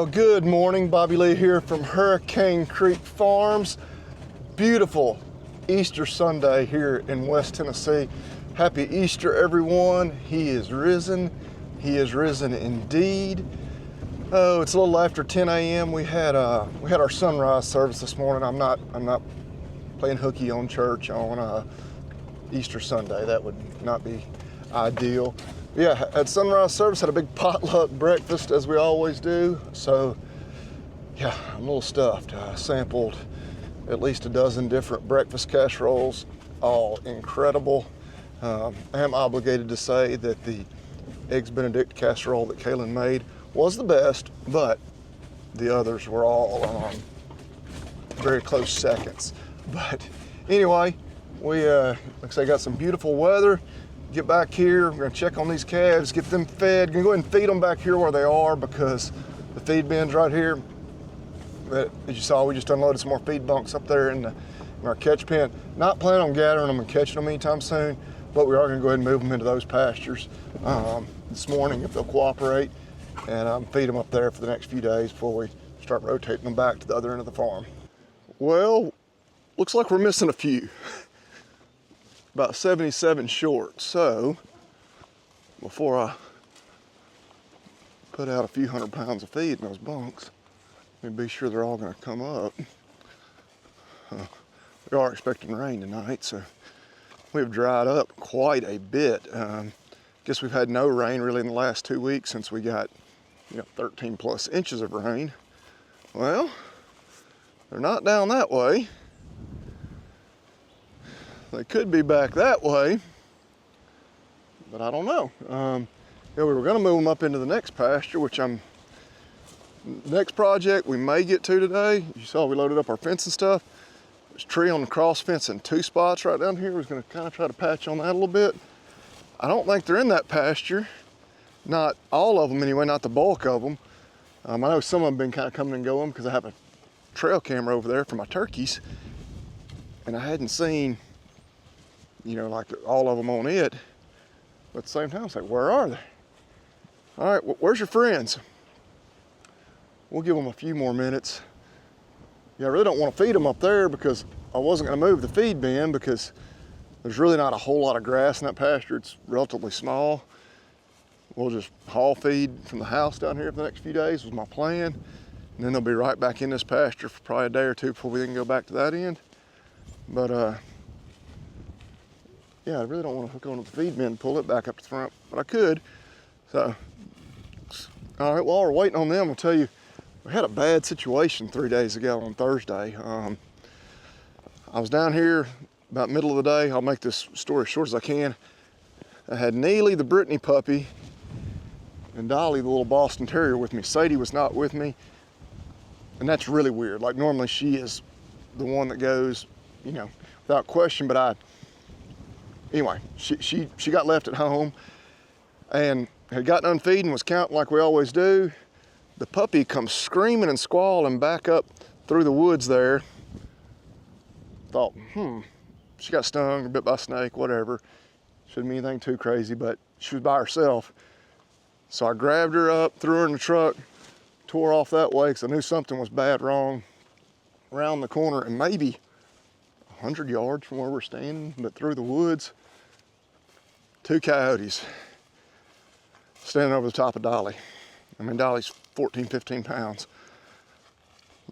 Well, good morning. Bobby Lee here from Hurricane Creek Farms. Beautiful Easter Sunday here in West Tennessee. Happy Easter, everyone. He is risen. He is risen indeed. Oh, it's a little after 10 a.m. We had our sunrise service this morning. I'm not playing hooky on church on Easter Sunday. That would not be ideal. Yeah, at sunrise service, had a big potluck breakfast as we always do. So yeah, I'm a little stuffed. I sampled at least a dozen different breakfast casseroles, all incredible. I am obligated to say that the Eggs Benedict casserole that Kaylin made was the best, but the others were all very close seconds. But anyway, we like I say, got some beautiful weather. Get back here, we're gonna check on these calves, get them fed. Gonna go ahead and feed them back here where they are because the feed bin's right here. But as you saw, we just unloaded some more feed bunks up there in our catch pen. Not planning on gathering them and catching them anytime soon, but we are gonna go ahead and move them into those pastures this morning if they'll cooperate, and feed them up there for the next few days before we start rotating them back to the other end of the farm. Well, looks like we're missing a few. About 77 short. So before I put out a few 100 pounds of feed in those bunks, let me be sure they're all going to come up. We are expecting rain tonight, so we've dried up quite a bit. Guess we've had no rain really in the last 2 weeks since we got 13 plus inches of rain. Well, they're not down that way. They could be back that way, but I don't know. We were gonna move them up into the next pasture, which next project we may get to today. You saw we loaded up our fence and stuff. There's a tree on the cross fence in 2 spots right down here. We're gonna kind of try to patch on that a little bit. I don't think they're in that pasture. Not all of them anyway, not the bulk of them. I know some of them have been kind of coming and going because I have a trail camera over there for my turkeys, and I hadn't seen like all of them on it, but at the same time, it's like, where are they? All right, where's your friends? We'll give them a few more minutes. Yeah, I really don't want to feed them up there because I wasn't going to move the feed bin because there's really not a whole lot of grass in that pasture. It's relatively small. We'll just haul feed from the house down here for the next few days was my plan. And then they'll be right back in this pasture for probably a day or two before we can go back to that end. But yeah, I really don't want to hook onto the feed bin and pull it back up to the front, but I could. So, all right, while we're waiting on them, I'll tell you, we had a bad situation 3 days ago on Thursday. I was down here about middle of the day. I'll make this story as short as I can. I had Neely, the Brittany puppy, and Dolly, the little Boston Terrier, with me. Sadie was not with me, and that's really weird. Like, normally she is the one that goes, without question, but anyway, she got left at home and had gotten done feeding, was counting like we always do. The puppy comes screaming and squalling back up through the woods there. Thought, she got stung or bit by a snake, whatever. Shouldn't be anything too crazy, but she was by herself. So I grabbed her up, threw her in the truck, tore off that way because I knew something was bad wrong. Around the corner, and maybe 100 yards from where we're standing, but through the woods, 2 coyotes standing over the top of Dolly. I mean, Dolly's 14, 15 pounds.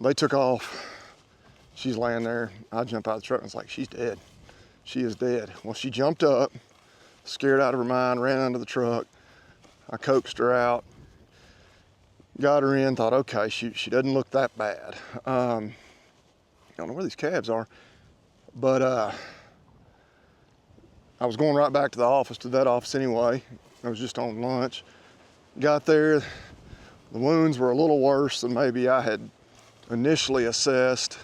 They took off. She's laying there. I jumped out of the truck and it's like, she's dead. She is dead. Well, she jumped up, scared out of her mind, ran under the truck. I coaxed her out, got her in, thought, okay, she doesn't look that bad. I don't know where these calves are. But I was going right back to the vet office anyway. I was just on lunch. Got there, the wounds were a little worse than maybe I had initially assessed.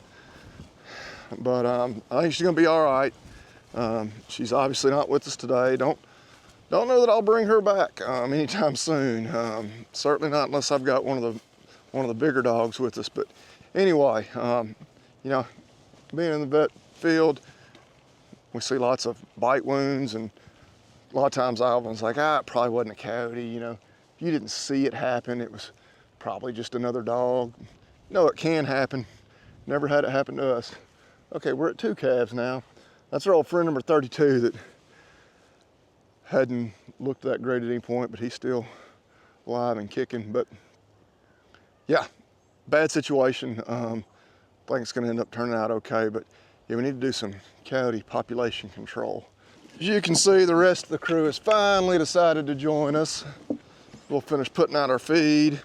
But I think she's gonna be all right. She's obviously not with us today. Don't know that I'll bring her back anytime soon. Certainly not unless I've got one of the bigger dogs with us. But anyway, being in the vet field, we see lots of bite wounds, and a lot of times Alvin's like, it probably wasn't a coyote, If you didn't see it happen, it was probably just another dog. No, it can happen. Never had it happen to us. Okay, we're at 2 calves now. That's our old friend number 32 that hadn't looked that great at any point, but he's still alive and kicking. But yeah, bad situation. I think it's gonna end up turning out okay, but yeah, we need to do some coyote population control. As you can see, the rest of the crew has finally decided to join us. We'll finish putting out our feed.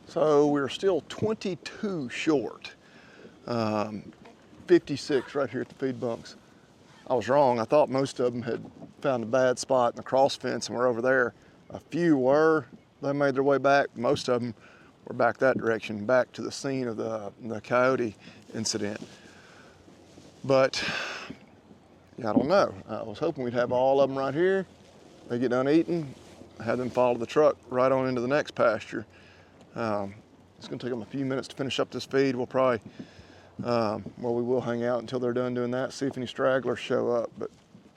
So we're still 22 short. 56 right here at the feed bunks. I was wrong. I thought most of them had found a bad spot in the cross fence and were over there. A few were. They made their way back. Most of them were back that direction, back to the scene of the coyote incident. But yeah, I don't know. I was hoping we'd have all of them right here. They get done eating, have them follow the truck right on into the next pasture. It's gonna take them a few minutes to finish up this feed. We'll probably, well, we will hang out until they're done doing that, see if any stragglers show up. But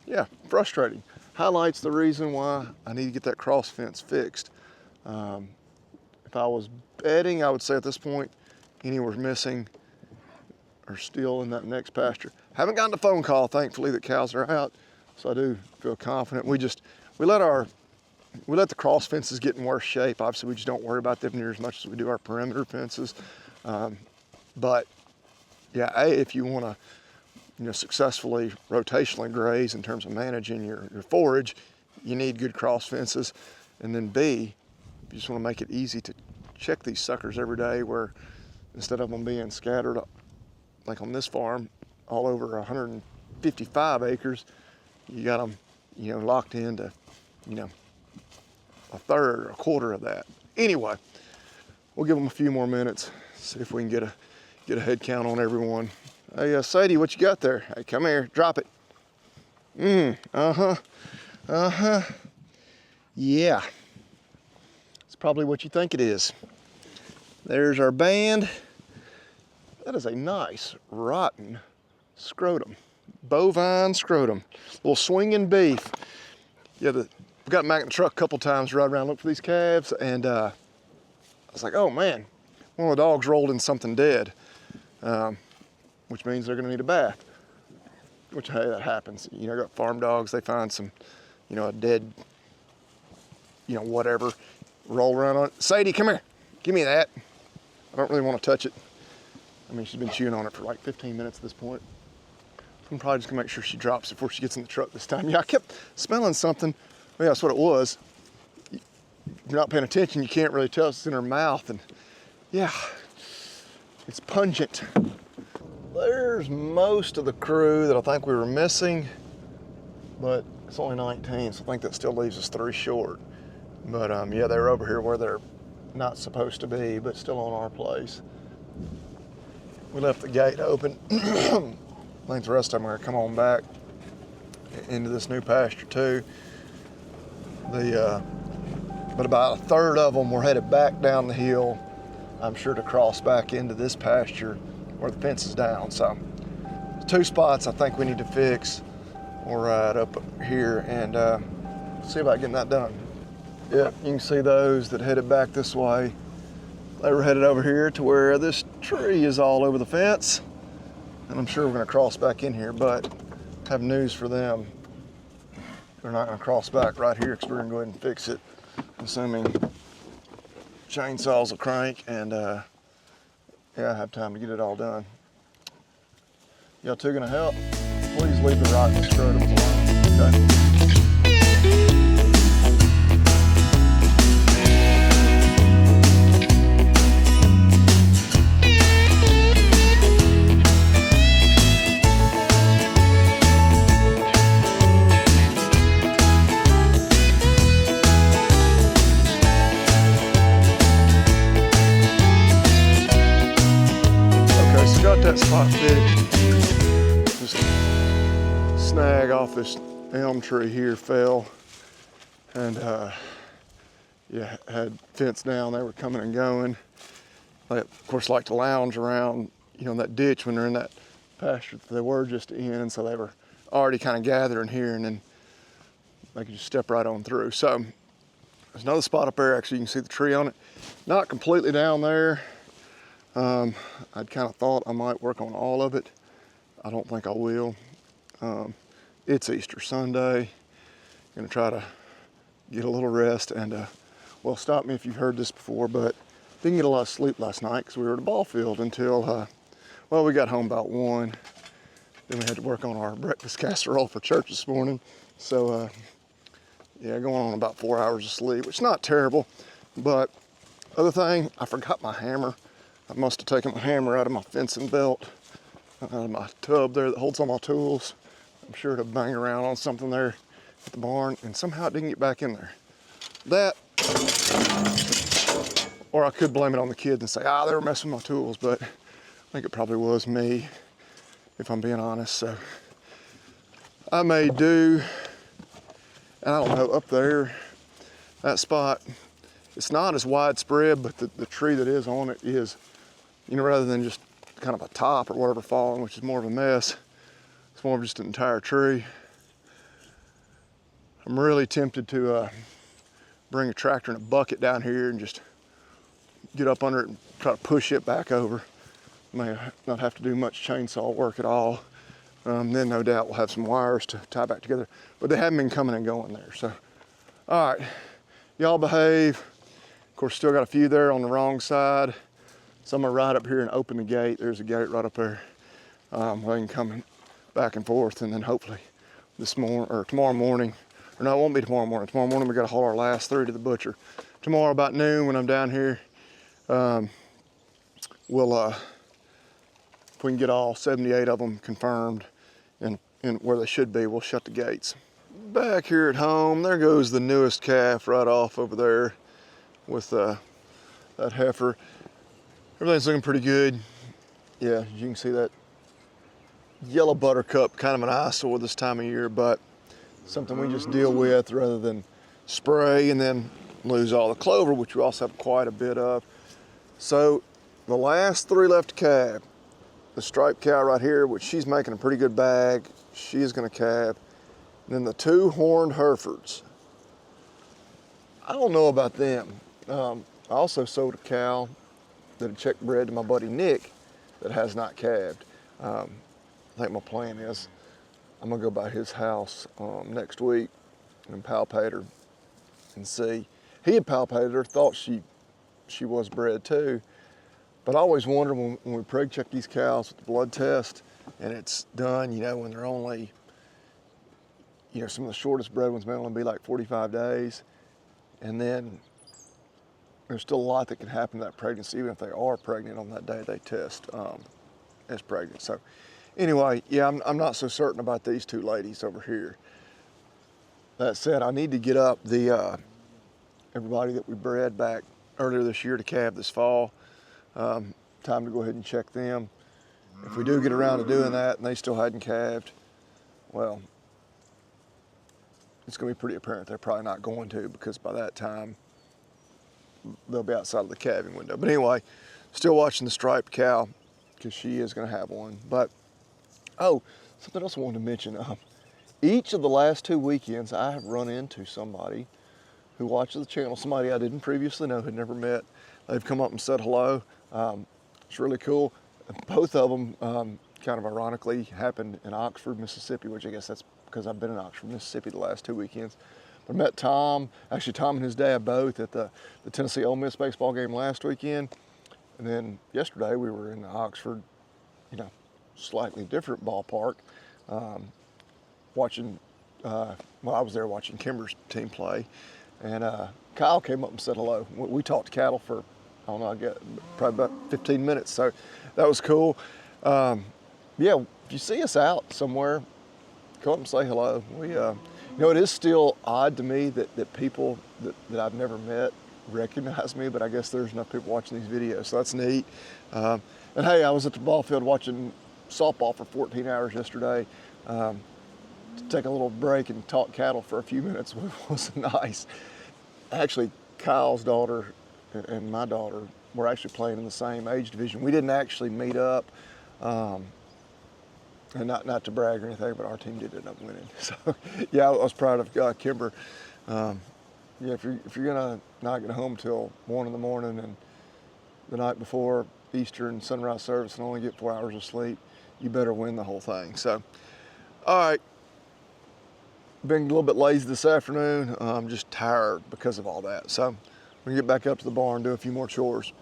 yeah, frustrating. Highlights the reason why I need to get that cross fence fixed. If I was betting, I would say at this point, any were missing are still in that next pasture. Haven't gotten a phone call, thankfully, that cows are out, so I do feel confident. We let the cross fences get in worse shape. Obviously, we just don't worry about them near as much as we do our perimeter fences. But yeah, if you want to, successfully rotationally graze in terms of managing your forage, you need good cross fences. And then B, you just want to make it easy to check these suckers every day, where instead of them being scattered, like on this farm, all over 155 acres, you got them, locked into, a third or a quarter of that. Anyway, we'll give them a few more minutes, see if we can get a head count on everyone. Hey, Sadie, what you got there? Hey, come here, drop it. Yeah, it's probably what you think it is. There's our band. That is a nice, rotten scrotum. Bovine scrotum. Little swinging beef. Yeah, we got back in the truck a couple times to ride around and look for these calves, and I was like, oh man, one of the dogs rolled in something dead, which means they're gonna need a bath, which, hey, that happens. I got farm dogs, they find some, a dead, whatever, roll around on it. Sadie, come here, give me that. I don't really want to touch it. I mean, she's been chewing on it for like 15 minutes at this point. I'm probably just gonna make sure she drops it before she gets in the truck this time. Yeah, I kept smelling something. Well, yeah, that's what it was. If you're not paying attention, you can't really tell it's in her mouth. And yeah, it's pungent. There's most of the crew that I think we were missing, but it's only 19, so I think that still leaves us 3 short. But yeah, they were over here where they're not supposed to be, but still on our place. We left the gate open. I think the rest of them are gonna come on back into this new pasture too. But about a third of them were headed back down the hill, I'm sure, to cross back into this pasture where the fence is down. So 2 spots I think we need to fix. We'll ride up here and see about getting that done. Yeah, you can see those that headed back this way. They were headed over here to where this tree is all over the fence. And I'm sure we're gonna cross back in here, but I have news for them. They're not gonna cross back right here because we're gonna go ahead and fix it, assuming chainsaws will crank and yeah, I have time to get it all done. Y'all two gonna help? Please leave the rotten scrotums alone, okay? That spot fixed. Just snag off this elm tree here fell, and yeah, had fence down. They were coming and going. They, of course, like to lounge around, you know, that ditch when they're in that pasture that they were just in. So they were already kind of gathering here, and then they could just step right on through. So there's another spot up there. Actually, you can see the tree on it. Not completely down there. I'd kind of thought I might work on all of it. I don't think I will. It's Easter Sunday. Gonna try to get a little rest and, well, stop me if you've heard this before, but didn't get a lot of sleep last night because we were at a ball field until, well, we got home about 1. Then we had to work on our breakfast casserole for church this morning. So, yeah, going on about 4 hours of sleep, which is not terrible. But other thing, I forgot my hammer. I must have taken my hammer out of my fencing belt, out of my tub there that holds all my tools. I'm sure to bang around on something there at the barn, and somehow it didn't get back in there. That, or I could blame it on the kids and say, they were messing with my tools, but I think it probably was me, if I'm being honest. So I may do, and I don't know, up there, that spot, it's not as widespread, but the tree that is on it is, you know, rather than just kind of a top or whatever falling, which is more of a mess, it's more of just an entire tree. I'm really tempted to bring a tractor and a bucket down here and just get up under it and try to push it back over. May not have to do much chainsaw work at all. Then no doubt we'll have some wires to tie back together, but they haven't been coming and going there. So, all right, y'all behave. Of course, still got a few there on the wrong side. So I'm gonna ride up here and open the gate. There's a gate right up there. They can come back and forth, and then hopefully tomorrow morning, or no, it won't be tomorrow morning. Tomorrow morning we gotta haul our last 3 to the butcher. Tomorrow about noon when I'm down here, we'll, if we can get all 78 of them confirmed and where they should be, we'll shut the gates. Back here at home, there goes the newest calf right off over there with that heifer. Everything's looking pretty good. Yeah, you can see that yellow buttercup, kind of an eyesore this time of year, but something we just deal with rather than spray and then lose all the clover, which we also have quite a bit of. So the last 3 left to calve, the striped cow right here, which she's making a pretty good bag, she is gonna calve. And then the 2 horned Herefords. I don't know about them. I also sold a cow that had checked bred to my buddy Nick that has not calved. I think my plan is I'm gonna go by his house next week and palpate her and see. He had palpated her, thought she was bred too, but I always wonder when we preg check these cows with the blood test and it's done, you know, when they're only, you know, some of the shortest bred ones may only be like 45 days, and then there's still a lot that can happen to that pregnancy, even if they are pregnant on that day they test as pregnant. So anyway, yeah, I'm not so certain about these 2 ladies over here. That said, I need to get up the everybody that we bred back earlier this year to calve this fall. Time to go ahead and check them. If we do get around to doing that and they still hadn't calved, well, it's gonna be pretty apparent they're probably not going to, because by that time they'll be outside of the calving window. But anyway, still watching the striped cow because she is gonna have one. But, oh, something else I wanted to mention. Each of the last 2 weekends I have run into somebody who watches the channel, somebody I didn't previously know, had never met. They've come up and said hello. It's really cool. Both of them, kind of ironically, happened in Oxford, Mississippi, which I guess that's because I've been in Oxford, Mississippi the last 2 weekends. I met Tom, actually Tom and his dad both at the Tennessee Ole Miss baseball game last weekend. And then yesterday we were in Oxford, you know, slightly different ballpark, watching, well, I was there watching Kimber's team play. And Kyle came up and said hello. We talked cattle for, I don't know, I guess probably about 15 minutes. So that was cool. Yeah, if you see us out somewhere, come up and say hello. We, you know, it is still odd to me that people that I've never met recognize me, but I guess there's enough people watching these videos, so that's neat. And hey, I was at the ball field watching softball for 14 hours yesterday. To take a little break and talk cattle for a few minutes was nice. Actually, Kyle's daughter and my daughter were actually playing in the same age division. We didn't actually meet up, and not to brag or anything, but our team did end up winning. So yeah, I was proud of Kimber. Yeah, if you're gonna not get home till 1 in the morning and the night before Easter and sunrise service and only get 4 hours of sleep, you better win the whole thing. So, all right, been a little bit lazy this afternoon. I'm just tired because of all that. So we're gonna get back up to the barn and do a few more chores.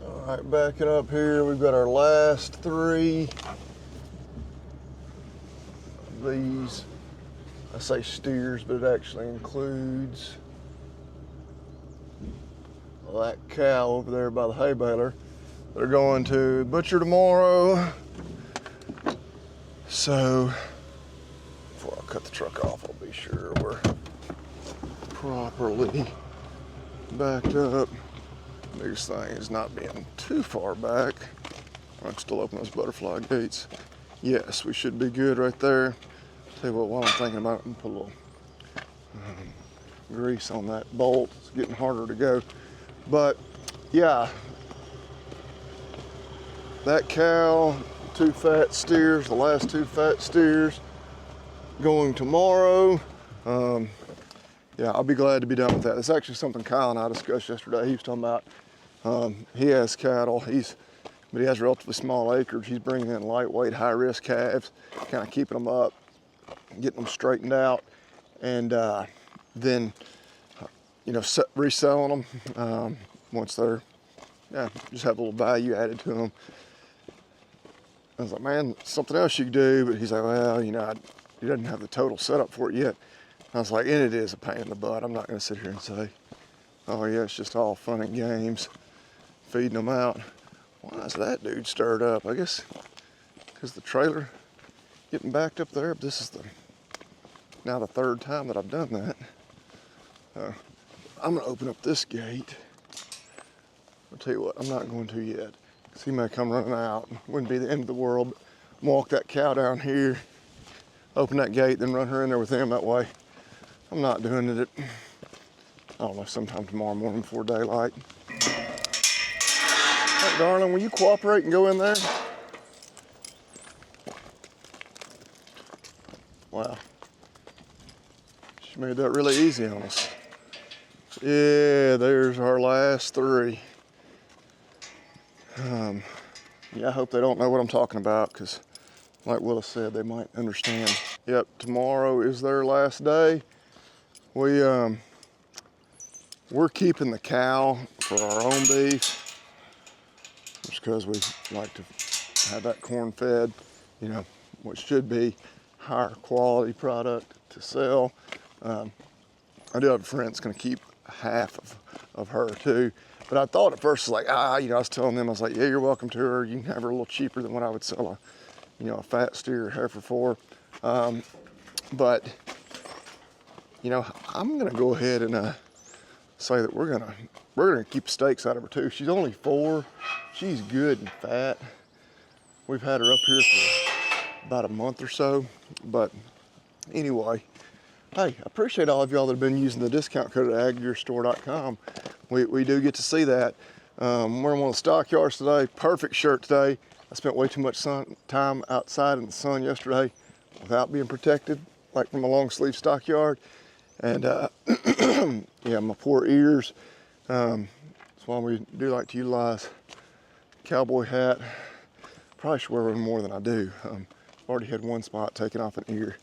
All right, backing up here, we've got our last 3 of these. I say steers, but it actually includes that cow over there by the hay baler. They're going to butcher tomorrow. So before I cut the truck off, I'll be sure we're properly backed up. Biggest thing is not being too far back. I can still open those butterfly gates. Yes, we should be good right there. Tell you what, while I'm thinking about it, I'm gonna put a little grease on that bolt. It's getting harder to go. But yeah, that cow, 2 fat steers, the last 2 fat steers going tomorrow. Yeah, I'll be glad to be done with that. It's actually something Kyle and I discussed yesterday. He was talking about, he has cattle, but he has relatively small acreage. He's bringing in lightweight, high-risk calves, kind of keeping them up, getting them straightened out, and then, reselling them once they're, just have a little value added to them. I was like, man, something else you could do, but he's like, well, he doesn't have the total setup for it yet. I was like, and it is a pain in the butt. I'm not going to sit here and say, oh yeah, it's just all fun and games, feeding them out. Why is that dude stirred up? I guess because the trailer getting backed up there. But this is now the 3rd time that I've done that. I'm going to open up this gate. I'll tell you what, I'm not going to yet, because he may come running out. Wouldn't be the end of the world. Walk that cow down here, open that gate, then run her in there with him that way. I'm not doing it. I don't know, sometime tomorrow morning before daylight. Hey, darling, will you cooperate and go in there? Wow. She made that really easy on us. Yeah, there's our last 3. Yeah, I hope they don't know what I'm talking about, because like Willis said, they might understand. Yep, tomorrow is their last day. We're keeping the cow for our own beef, just because we like to have that corn fed, what should be higher quality product to sell. I do have a friend that's going to keep half of her too. But I thought at first, like, I was telling them, I was like, yeah, you're welcome to her. You can have her a little cheaper than what I would sell a fat steer or heifer for. But, I'm gonna go ahead and say that we're gonna keep steaks out of her too. She's only 4. She's good and fat. We've had her up here for about a month or so. But anyway, hey, I appreciate all of y'all that have been using the discount code at aggearstore.com. We do get to see that. We're in one of the stockyards today. Perfect shirt today. I spent way too much time outside in the sun yesterday without being protected, like from a long sleeve stockyard. And yeah, my poor ears. That's why we do like to utilize cowboy hat. Probably should wear one more than I do. I've already had one spot taken off an ear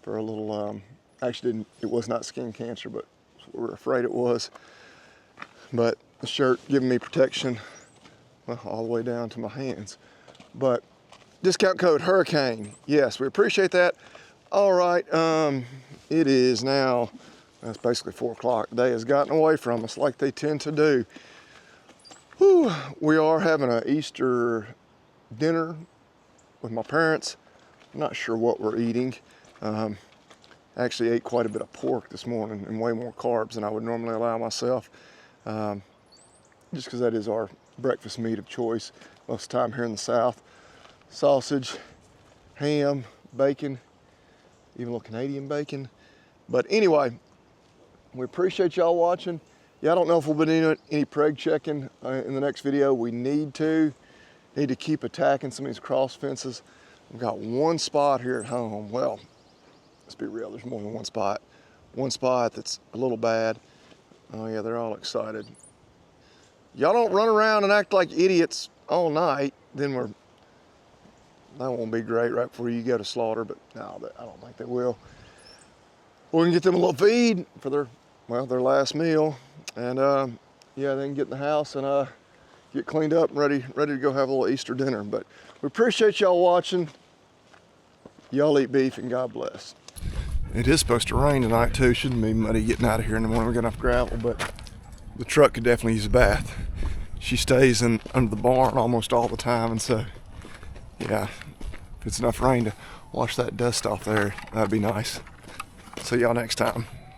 for a little, actually it was not skin cancer, but we were afraid it was. But the shirt giving me protection, well, all the way down to my hands. But discount code Hurricane. Yes, we appreciate that. All right, it is now, that's basically 4 o'clock. The day has gotten away from us like they tend to do. Whew, we are having an Easter dinner with my parents. I'm not sure what we're eating. Actually ate quite a bit of pork this morning and way more carbs than I would normally allow myself, just because that is our breakfast meat of choice most of the time here in the South. Sausage, ham, bacon, even a little Canadian bacon. But anyway, we appreciate y'all watching. Yeah, I don't know if we'll be doing any preg checking in the next video. We need to keep attacking some of these cross fences. We've got one spot here at home. Well, let's be real, there's more than one spot. One spot that's a little bad. Oh yeah, they're all excited. Y'all don't run around and act like idiots all night, then that won't be great right before you go to slaughter, but no, I don't think they will. We're gonna get them a little feed for their last meal, and yeah, they can get in the house and get cleaned up and ready to go have a little Easter dinner. But we appreciate y'all watching. Y'all eat beef and God bless. It is supposed to rain tonight too. Shouldn't be muddy getting out of here in the morning. We got enough gravel, but the truck could definitely use a bath. She stays under the barn almost all the time, and so yeah, if it's enough rain to wash that dust off there, that'd be nice. See y'all next time.